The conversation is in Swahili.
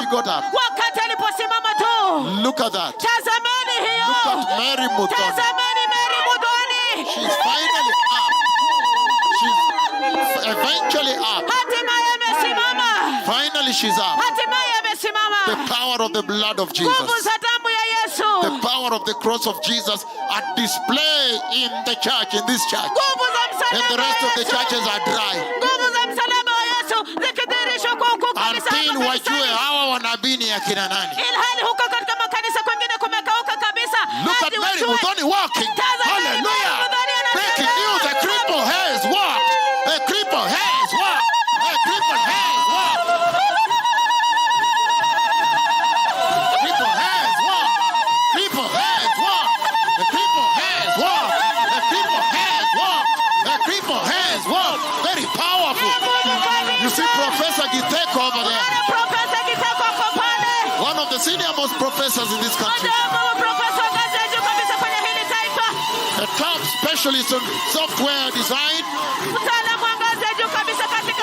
she got up. wakati aliposimama tu. Look at that. Tazameni hiyo. Look at Mary Muthoni. Tazameni Mary Muthoni. She's finally up. She's eventually up. Hatimaye amesimama. Finally she's up. Hatimaye amesimama. The power of the blood of Nguvu Jesus. za damu ya Yesu. The power of the cross of Jesus are displayed in the church, in this church. Nguvu za And msalaba the rest wa of the Yesu. churches are dry. Nguvu za msalaba wa Yesu zikidhihirishwa kwa huku kanisa Until hapa wajue kanisani. hawa wanabii ni akina nani. Ilhali huko katika makanisa kwengine kumekauka kabisa. Look at Hadi Mary wajue. Muthoni walking. Tazameni Mary Hallelujah. Muthoni anatembea. Breaking news, a cripple has walked. A cripple has walked. A cripple has walked. Cripple has walked. Cripple has walked. The cripple has walked. The cripple has walked. The cripple has walked. Very powerful. You see Professor Githeko over there. Profesa Githeko ako pale. One of the senior most professors in this country. Mojawapo wa profesa wa ngazi ya juu kabisa kwenye hili taifa. A top specialist on software design. Mtaalamu